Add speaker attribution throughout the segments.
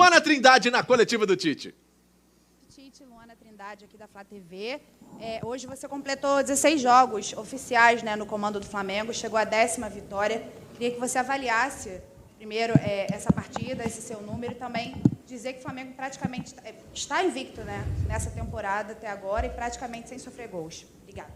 Speaker 1: Luana Trindade na coletiva do Tite.
Speaker 2: Tite, Luana Trindade, aqui da Flá TV. Hoje você completou 16 jogos oficiais, né, no comando do Flamengo, chegou à 10ª vitória. Queria que você avaliasse, primeiro, essa partida, esse seu número, e também dizer que o Flamengo praticamente está invicto, né, nessa temporada até agora e praticamente sem sofrer gols. Obrigada.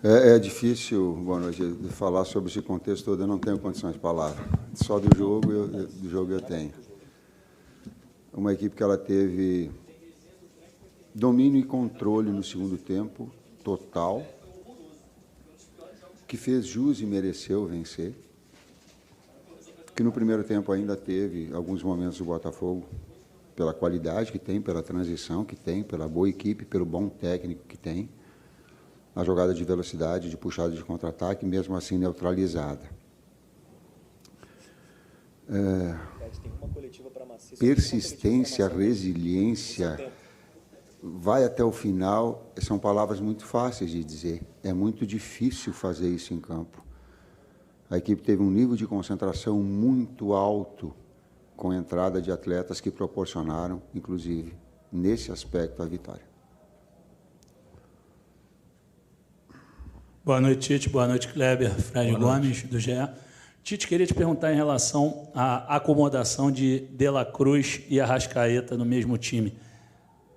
Speaker 3: É difícil, boa noite, de falar sobre esse contexto todo, eu não tenho condições de palavra. Só do jogo eu tenho. Uma equipe que ela teve domínio e controle no segundo tempo, total, que fez jus e mereceu vencer, que no primeiro tempo ainda teve alguns momentos do Botafogo, pela qualidade que tem, pela transição que tem, pela boa equipe, pelo bom técnico que tem, a jogada de velocidade, de puxada de contra-ataque, mesmo assim neutralizada. Persistência, resiliência, vai até o final, são palavras muito fáceis de dizer. É muito difícil fazer isso em campo. A equipe teve um nível de concentração muito alto, com a entrada de atletas que proporcionaram, inclusive, nesse aspecto, a vitória.
Speaker 4: Boa noite, Tite. Boa noite, Kleber. Fred Gomes, do GE. Tite, queria te perguntar em relação à acomodação de De La Cruz e Arrascaeta no mesmo time.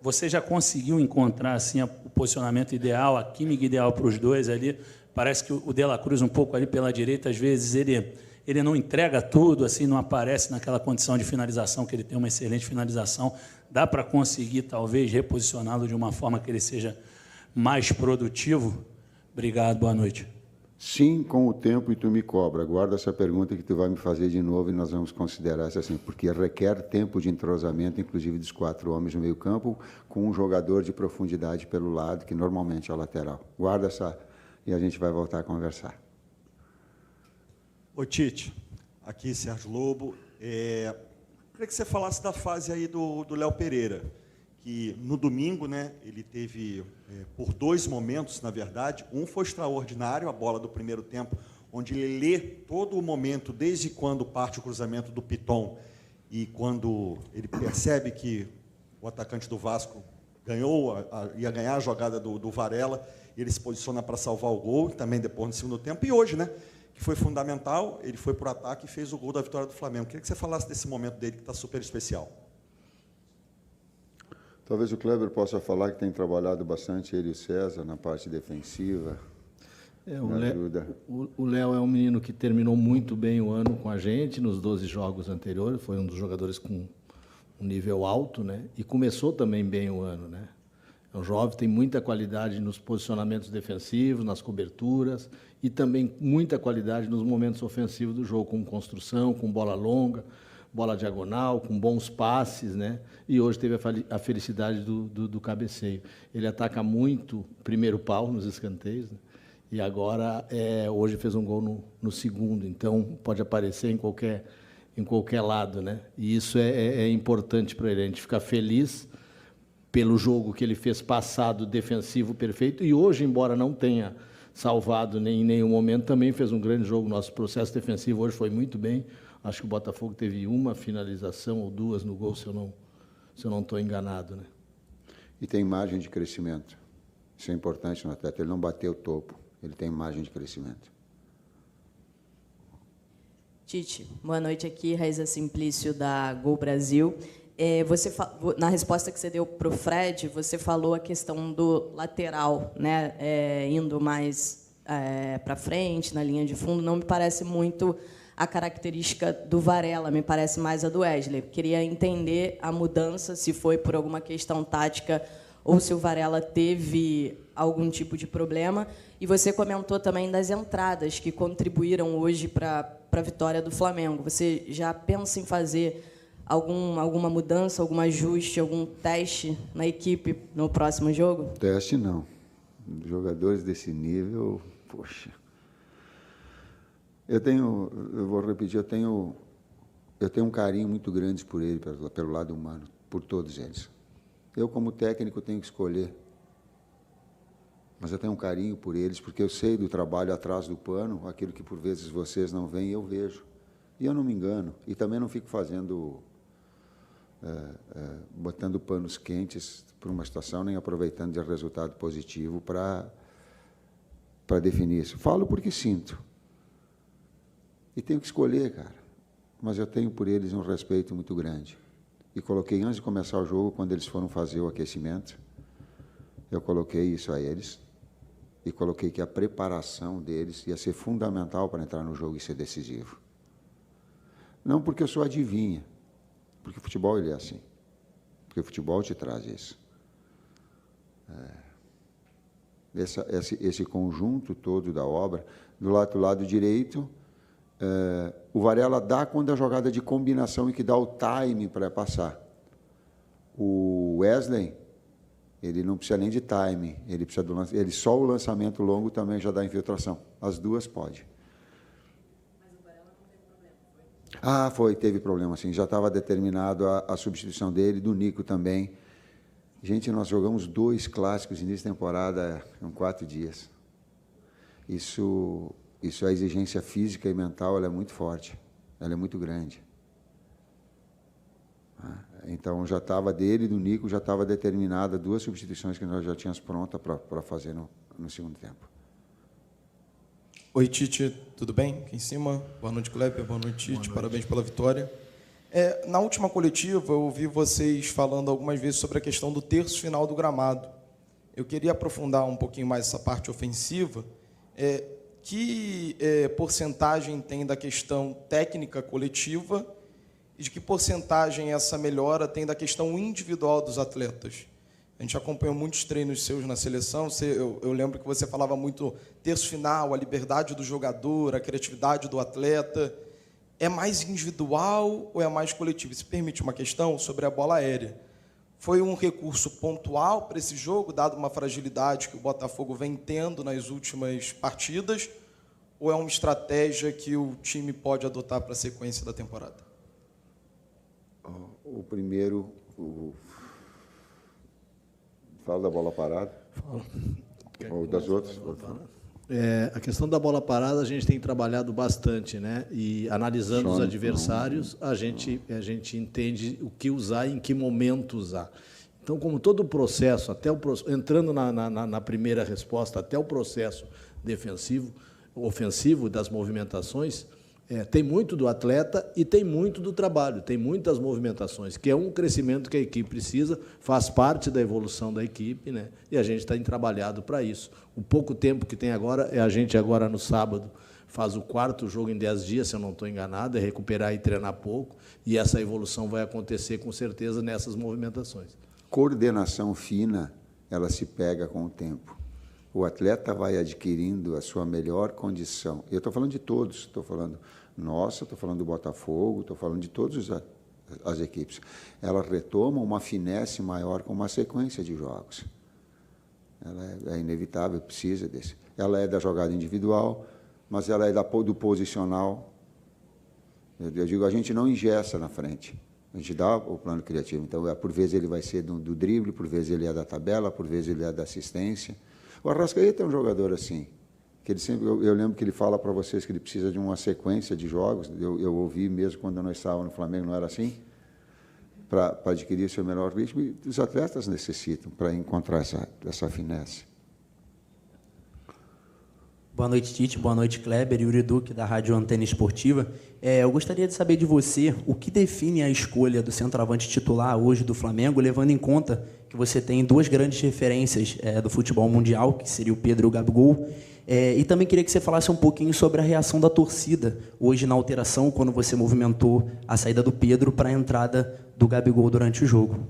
Speaker 4: Você já conseguiu encontrar assim, o posicionamento ideal, a química ideal para os dois ali? Parece que o De La Cruz, um pouco ali pela direita, às vezes ele não entrega tudo, assim, não aparece naquela condição de finalização, que ele tem uma excelente finalização. Dá para conseguir, talvez, reposicioná-lo de uma forma que ele seja mais produtivo? Obrigado, boa noite.
Speaker 3: Sim, com o tempo, e tu me cobra. Guarda essa pergunta que tu vai me fazer de novo e nós vamos considerar essa assim, porque requer tempo de entrosamento, inclusive dos 4 homens no meio campo, com um jogador de profundidade pelo lado, que normalmente é o lateral. Guarda essa e a gente vai voltar a conversar.
Speaker 5: Ô Tite, aqui Sérgio Lobo. Queria que você falasse da fase aí do Léo Pereira, que no domingo, né, ele teve, por 2 momentos, na verdade, um foi extraordinário, a bola do primeiro tempo, onde ele lê todo o momento, desde quando parte o cruzamento do Piton e quando ele percebe que o atacante do Vasco ia ganhar a jogada do Varela, ele se posiciona para salvar o gol, também depois no segundo tempo, e hoje, né, que foi fundamental, ele foi para o ataque e fez o gol da vitória do Flamengo. Queria que você falasse desse momento dele, que está super especial.
Speaker 3: Talvez o Kleber possa falar que tem trabalhado bastante ele e o César na parte defensiva.
Speaker 6: O Léo é um menino que terminou muito bem o ano com a gente, nos 12 jogos anteriores, foi um dos jogadores com um nível alto, né? E começou também bem o ano, né? É um jovem, tem muita qualidade nos posicionamentos defensivos, nas coberturas, e também muita qualidade nos momentos ofensivos do jogo, com construção, com bola longa, bola diagonal, com bons passes, né? E hoje teve a felicidade do cabeceio. Ele ataca muito o primeiro pau nos escanteios, né? E agora, hoje fez um gol no segundo, então pode aparecer em qualquer lado, né? E isso é importante para ele, a gente ficar feliz pelo jogo que ele fez passado, defensivo perfeito, e hoje, embora não tenha salvado em nenhum momento, também fez um grande jogo. Nosso processo defensivo hoje foi muito bem. Acho que o Botafogo teve uma finalização ou 2 no gol, se eu não estou enganado, né?
Speaker 3: E tem margem de crescimento. Isso é importante no atleta. Ele não bateu o topo, ele tem margem de crescimento.
Speaker 7: Tite, boa noite aqui, Raíza Simplício, da Gol Brasil. Na resposta que você deu para o Fred, você falou a questão do lateral, né, indo mais para frente, na linha de fundo. Não me parece muito a característica do Varela, me parece mais a do Wesley. Queria entender a mudança, se foi por alguma questão tática ou se o Varela teve algum tipo de problema. E você comentou também das entradas que contribuíram hoje para a vitória do Flamengo. Você já pensa em fazer alguma mudança, algum ajuste, algum teste na equipe no próximo jogo?
Speaker 3: Teste não. Jogadores desse nível, poxa. Eu vou repetir, eu tenho um carinho muito grande por ele, pelo lado humano, por todos eles. Eu, como técnico, tenho que escolher, mas eu tenho um carinho por eles, porque eu sei do trabalho atrás do pano, aquilo que por vezes vocês não veem, eu vejo. E eu não me engano. E também não fico botando panos quentes por uma situação, nem aproveitando de resultado positivo para definir isso. Falo porque sinto. E tenho que escolher, cara. Mas eu tenho por eles um respeito muito grande. E coloquei, antes de começar o jogo, quando eles foram fazer o aquecimento, eu coloquei isso a eles, e coloquei que a preparação deles ia ser fundamental para entrar no jogo e ser decisivo. Não porque eu sou adivinha, porque o futebol ele é assim. Porque o futebol te traz isso. Esse conjunto todo da obra, do lado direito, o Varela dá quando a jogada de combinação e que dá o time para passar. O Wesley, ele não precisa nem de time, ele precisa do ele só o lançamento longo também já dá infiltração. As duas pode.
Speaker 7: Mas o Varela não teve problema,
Speaker 3: Teve problema, sim. Já estava determinado a substituição dele, do Nico também. Gente, nós jogamos 2 clássicos início de temporada em 4 dias. Isso, a exigência física e mental, ela é muito forte, ela é muito grande. Então, já estava dele e do Nico, já estava determinada 2 substituições que nós já tínhamos pronta para fazer no segundo tempo.
Speaker 8: Oi, Tite, tudo bem? Aqui em cima. Boa noite, Kleber. Boa noite, Tite. Parabéns pela vitória. Na última coletiva, eu ouvi vocês falando algumas vezes sobre a questão do terço final do gramado. Eu queria aprofundar um pouquinho mais essa parte ofensiva. Que porcentagem tem da questão técnica coletiva e de que porcentagem essa melhora tem da questão individual dos atletas? A gente acompanhou muitos treinos seus na seleção, eu lembro que você falava muito terço final, a liberdade do jogador, a criatividade do atleta. É mais individual ou é mais coletivo? Se permite uma questão sobre a bola aérea. Foi um recurso pontual para esse jogo, dado uma fragilidade que o Botafogo vem tendo nas últimas partidas, ou é uma estratégia que o time pode adotar para a sequência da temporada?
Speaker 3: O primeiro... Fala da bola parada. Ou das outras.
Speaker 6: A questão da bola parada a gente tem trabalhado bastante, né? E analisando os adversários, a gente entende o que usar e em que momento usar. Então, como todo o processo, entrando na primeira resposta, até o processo ofensivo das movimentações, tem muito do atleta e tem muito do trabalho, tem muitas movimentações, que é um crescimento que a equipe precisa, faz parte da evolução da equipe, né? E a gente está trabalhado para isso. O pouco tempo que tem agora, a gente agora no sábado faz o 4º jogo em 10 dias, se eu não estou enganado, é recuperar e treinar pouco, e essa evolução vai acontecer com certeza nessas movimentações.
Speaker 3: Coordenação fina, ela se pega com o tempo. O atleta vai adquirindo a sua melhor condição. Eu estou falando de todos, estou falando estou falando do Botafogo, estou falando de todas as equipes. Elas retomam uma finesse maior com uma sequência de jogos. Ela é inevitável, precisa desse. Ela é da jogada individual, mas ela é do posicional. Eu digo, a gente não engessa na frente. A gente dá o plano criativo. Então, por vezes ele vai ser do drible, por vezes ele é da tabela, por vezes ele é da assistência. O Arrascaeta é um jogador assim, que ele sempre, eu lembro que ele fala para vocês que ele precisa de uma sequência de jogos, eu ouvi mesmo quando nós estávamos no Flamengo, não era assim, para adquirir seu melhor ritmo, e os atletas necessitam para encontrar essa finesse.
Speaker 9: Boa noite, Tite. Boa noite, Kleber. Yuri Duque, da Rádio Antena Esportiva. Eu gostaria de saber de você o que define a escolha do centroavante titular hoje do Flamengo, levando em conta que você tem 2 grandes referências do futebol mundial, que seria o Pedro e o Gabigol. E também queria que você falasse um pouquinho sobre a reação da torcida hoje na alteração, quando você movimentou a saída do Pedro para a entrada do Gabigol durante o jogo.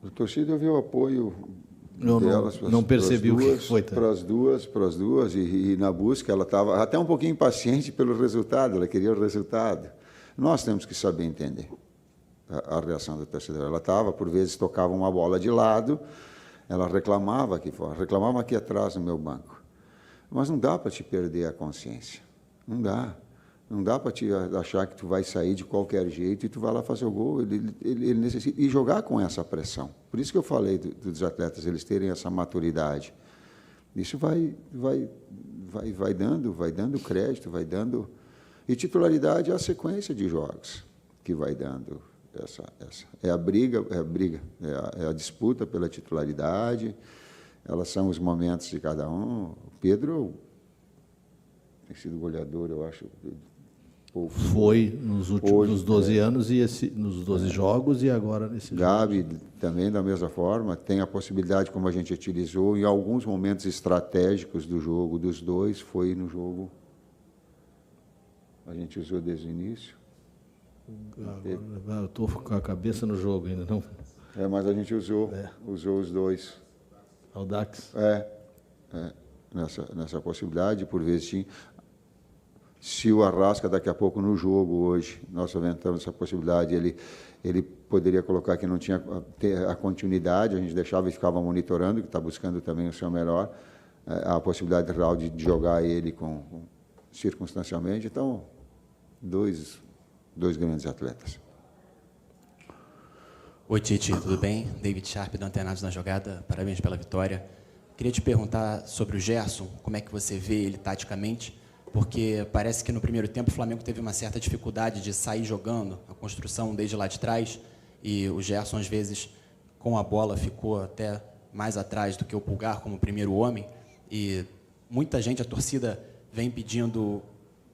Speaker 3: A torcida viu o apoio...
Speaker 6: Não percebi o que foi.
Speaker 3: Para as duas, e na busca ela estava até um pouquinho impaciente pelo resultado, ela queria o resultado. Nós temos que saber entender a reação da torcida. Ela estava, por vezes, tocava uma bola de lado, ela reclamava aqui fora, reclamava aqui atrás no meu banco. Mas não dá para te perder a consciência, não dá. Não dá para te achar que tu vai sair de qualquer jeito e tu vai lá fazer o gol. Ele necessita e jogar com essa pressão. Por isso que eu falei dos atletas, eles terem essa maturidade. Isso vai dando crédito, vai dando... E titularidade é a sequência de jogos que vai dando essa. É a disputa pela titularidade, elas são os momentos de cada um. O Pedro tem sido goleador, eu acho.
Speaker 6: Foi nos últimos 12 anos, e nos 12 jogos, e agora nesse
Speaker 3: Gabi também, da mesma forma, tem a possibilidade, como a gente utilizou, em alguns momentos estratégicos do jogo, dos dois, foi no jogo... A gente usou desde o início.
Speaker 6: Eu estou com a cabeça no jogo ainda, não?
Speaker 3: Mas a gente usou os dois.
Speaker 6: Audax?
Speaker 3: Nessa possibilidade, por vezes tinha. Se o Arrasca, daqui a pouco no jogo hoje, nós aventamos essa possibilidade, ele poderia colocar que não tinha a continuidade, a gente deixava e ficava monitorando, que está buscando também o seu melhor, a possibilidade real de jogar ele circunstancialmente. Então, dois grandes atletas.
Speaker 9: Oi, Tite, tudo bem? David Sharp, da Antenados na Jogada, parabéns pela vitória. Queria te perguntar sobre o Gerson, como é que você vê ele taticamente, porque parece que no primeiro tempo o Flamengo teve uma certa dificuldade de sair jogando, a construção desde lá de trás, e o Gerson, às vezes, com a bola, ficou até mais atrás do que o Pulgar como primeiro homem, e muita gente, a torcida, vem pedindo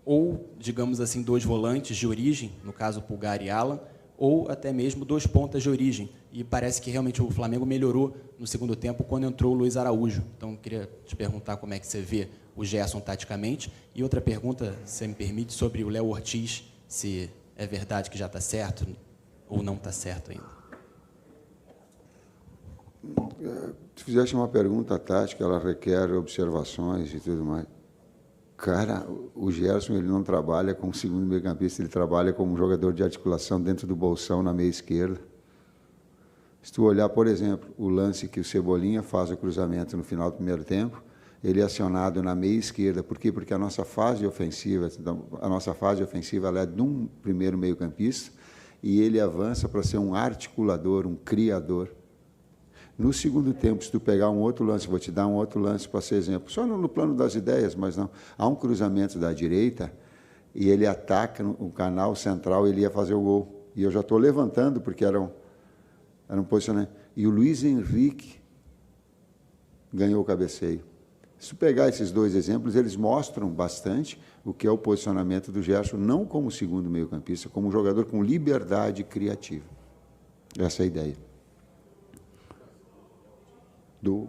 Speaker 9: ou, digamos assim, 2 volantes de origem, no caso Pulgar e Alan, ou até mesmo 2 pontas de origem. E parece que realmente o Flamengo melhorou no segundo tempo quando entrou o Luiz Araújo. Então, queria te perguntar como é que você vê o Gerson taticamente. E outra pergunta, se você me permite, sobre o Léo Ortiz, se é verdade que já está certo ou não está certo ainda.
Speaker 3: Se fizesse uma pergunta tática, ela requer observações e tudo mais. Cara, o Gerson, ele não trabalha como segundo meio-campista, ele trabalha como jogador de articulação dentro do bolsão na meia esquerda. Se tu olhar, por exemplo, o lance que o Cebolinha faz o cruzamento no final do primeiro tempo, ele é acionado na meia esquerda. Por quê? Porque a nossa fase ofensiva ela é de um primeiro meio-campista e ele avança para ser um articulador, um criador. No segundo tempo, se tu pegar um outro lance, vou te dar um outro lance para ser exemplo, só no plano das ideias, mas não. Há um cruzamento da direita e ele ataca o canal central, ele ia fazer o gol. E eu já estou levantando, porque era um posicionamento. E o Luiz Henrique ganhou o cabeceio. Se tu pegar esses 2 exemplos, eles mostram bastante o que é o posicionamento do Gerson, não como segundo meio-campista, como um jogador com liberdade criativa. Essa é a ideia. Do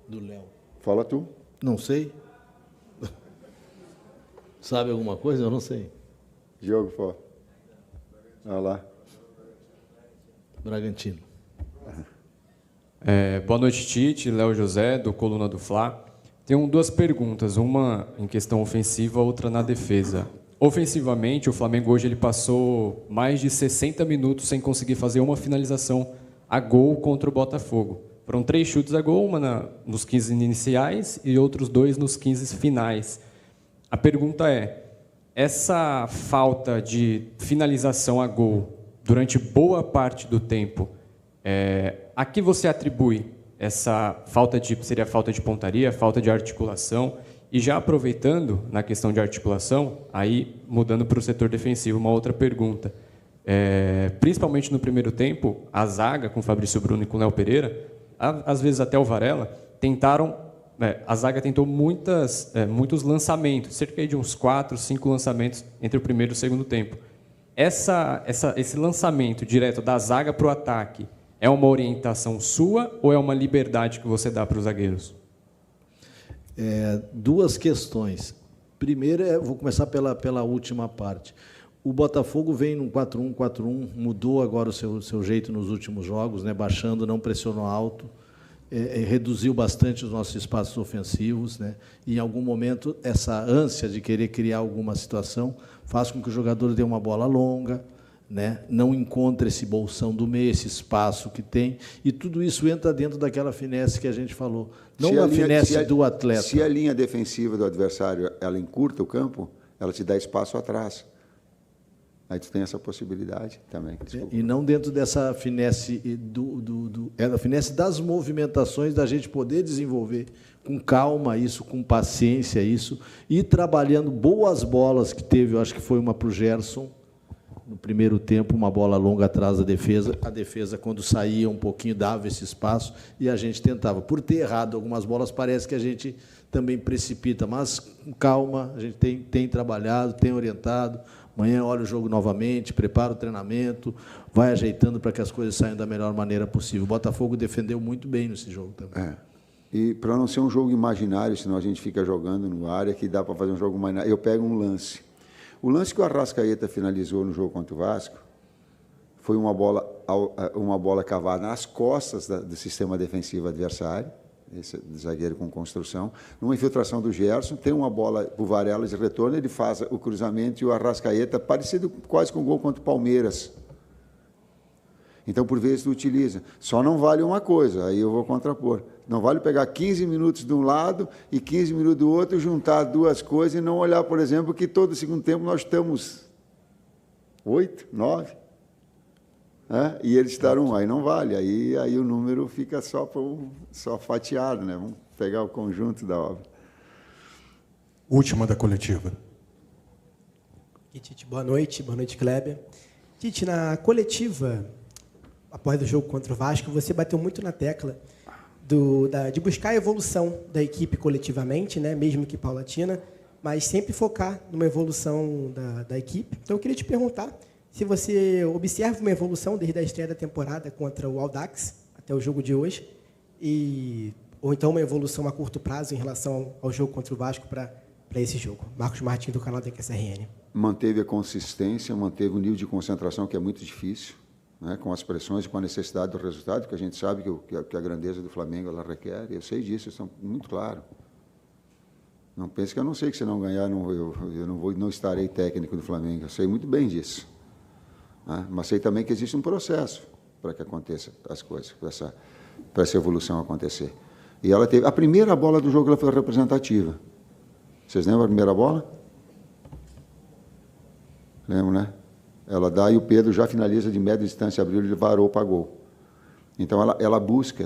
Speaker 6: Léo.
Speaker 3: Fala tu.
Speaker 6: Não sei. Sabe alguma coisa? Eu não sei.
Speaker 3: Jogo fora. Olha lá.
Speaker 6: Bragantino.
Speaker 10: Boa noite, Tite. Léo José, do Coluna do Fla. Tenho 2 perguntas, uma em questão ofensiva, outra na defesa. Ofensivamente, o Flamengo hoje ele passou mais de 60 minutos sem conseguir fazer uma finalização a gol contra o Botafogo. Foram 3 chutes a gol, uma nos 15 iniciais e outros 2 nos 15 finais. A pergunta é, essa falta de finalização a gol durante boa parte do tempo, a que você atribui essa falta seria falta de pontaria, falta de articulação? E já aproveitando na questão de articulação, aí mudando para o setor defensivo, uma outra pergunta. Principalmente no primeiro tempo, a zaga com Fabrício Bruno e com Léo Pereira, às vezes até o Varela, a zaga tentou muitos lançamentos, cerca de uns 4, 5 lançamentos entre o primeiro e o segundo tempo. Esse lançamento direto da zaga para o ataque é uma orientação sua ou é uma liberdade que você dá para os zagueiros?
Speaker 6: 2 questões. Primeiro, vou começar pela última parte. O Botafogo vem num 4-1-4-1, mudou agora o seu jeito nos últimos jogos, né, baixando, não pressionou alto, reduziu bastante os nossos espaços ofensivos, né, e em algum momento essa ânsia de querer criar alguma situação faz com que o jogador dê uma bola longa, né, não encontre esse bolsão do meio, esse espaço que tem, e tudo isso entra dentro daquela finesse que a gente falou. Não a finesse do atleta.
Speaker 3: Se a linha defensiva do adversário ela encurta o campo, ela te dá espaço atrás. Aí tu tem essa possibilidade também. Desculpa.
Speaker 6: E não dentro dessa finesse é da finesse das movimentações, da gente poder desenvolver com calma isso, com paciência isso, e trabalhando boas bolas que teve, eu acho que foi uma para o Gerson, no primeiro tempo, uma bola longa atrás da defesa. A defesa, quando saía um pouquinho, dava esse espaço e a gente tentava. Por ter errado algumas bolas, parece que a gente também precipita, mas com calma, a gente tem trabalhado, tem orientado. Amanhã olha o jogo novamente, prepara o treinamento, vai ajeitando para que as coisas saiam da melhor maneira possível. O Botafogo defendeu muito bem nesse jogo também.
Speaker 3: E para não ser um jogo imaginário, senão a gente fica jogando no área, que dá para fazer um jogo imaginário, eu pego um lance. O lance que o Arrascaeta finalizou no jogo contra o Vasco foi uma bola cavada nas costas do sistema defensivo adversário, esse zagueiro com construção, numa infiltração do Gerson, tem uma bola para o Varela de retorno, ele faz o cruzamento e o Arrascaeta, parecido quase com o gol contra o Palmeiras. Então, por vezes, tu utiliza. Só não vale uma coisa, aí eu vou contrapor. Não vale pegar 15 minutos de um lado e 15 minutos do outro, juntar duas coisas e não olhar, por exemplo, que todo segundo tempo nós estamos 8, 9, e eles estarão 1. Aí não vale, aí o número fica só fatiado, né? Vamos pegar o conjunto da obra.
Speaker 11: Última da coletiva.
Speaker 12: E, Tite, boa noite, Kleber. Tite, na coletiva, após o jogo contra o Vasco, você bateu muito na tecla de buscar a evolução da equipe coletivamente, né, mesmo que paulatina, mas sempre focar numa evolução da equipe. Então, eu queria te perguntar se você observa uma evolução desde a estreia da temporada contra o Audax até o jogo de hoje, ou então uma evolução a curto prazo em relação ao jogo contra o Vasco para esse jogo. Marcos Martins, do canal da QSRN.
Speaker 3: Manteve a consistência, manteve o nível de concentração, que é muito difícil, né, com as pressões e com a necessidade do resultado, que a gente sabe que a grandeza do Flamengo ela requer. Eu sei disso, isso é muito claro. Não pense que eu não sei que se não ganhar, eu não estarei técnico do Flamengo. Eu sei muito bem disso. Né? Mas sei também que existe um processo para que aconteça as coisas, para essa evolução acontecer. E ela teve a primeira bola do jogo, ela foi representativa. Vocês lembram a primeira bola? Lembram, né? Ela dá e o Pedro já finaliza de média distância, abriu, ele varou para gol. Então ela busca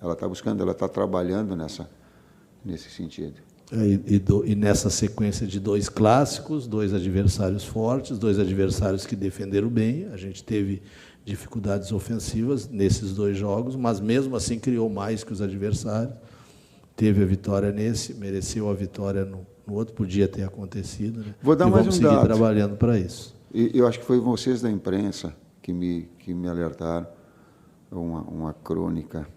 Speaker 3: ela está buscando, ela está trabalhando nesse sentido.
Speaker 6: E nessa sequência de 2 clássicos, 2 adversários fortes, 2 adversários que defenderam bem, a gente teve dificuldades ofensivas nesses 2 jogos, mas mesmo assim criou mais que os adversários, teve a vitória nesse, mereceu a vitória no outro, podia ter acontecido, né?
Speaker 3: Vou dar mais um dado.
Speaker 6: Vamos seguir trabalhando para isso.
Speaker 3: E eu acho que foi vocês da imprensa que me alertaram, uma crônica,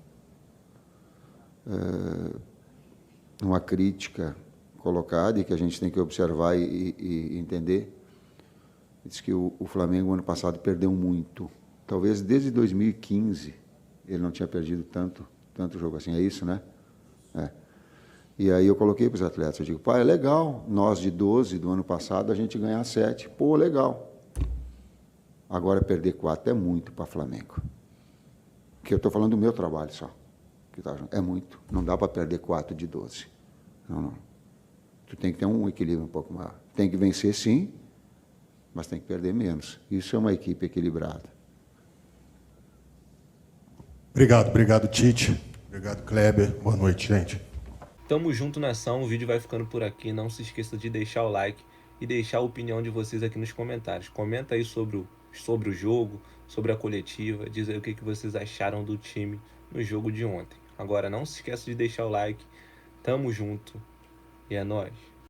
Speaker 3: uma crítica colocada e que a gente tem que observar e entender. Diz que o Flamengo, ano passado, perdeu muito. Talvez desde 2015 ele não tinha perdido tanto jogo assim. É isso, né? E aí eu coloquei para os atletas, eu digo, pai, é legal, nós de 12 do ano passado, a gente ganhar 7. Pô, legal. Agora perder 4 é muito para o Flamengo. Porque eu estou falando do meu trabalho só. É muito. Não dá para perder 4 de 12. Não. Tu tem que ter um equilíbrio um pouco maior. Tem que vencer, sim, mas tem que perder menos. Isso é uma equipe equilibrada.
Speaker 11: Obrigado, Tite. Obrigado, Kleber. Boa noite, gente.
Speaker 13: Tamo junto, nação. O vídeo vai ficando por aqui. Não se esqueça de deixar o like e deixar a opinião de vocês aqui nos comentários. Comenta aí sobre o jogo, sobre a coletiva. Diz aí o que vocês acharam do time no jogo de ontem. Agora, não se esqueça de deixar o like. Tamo junto e é nóis.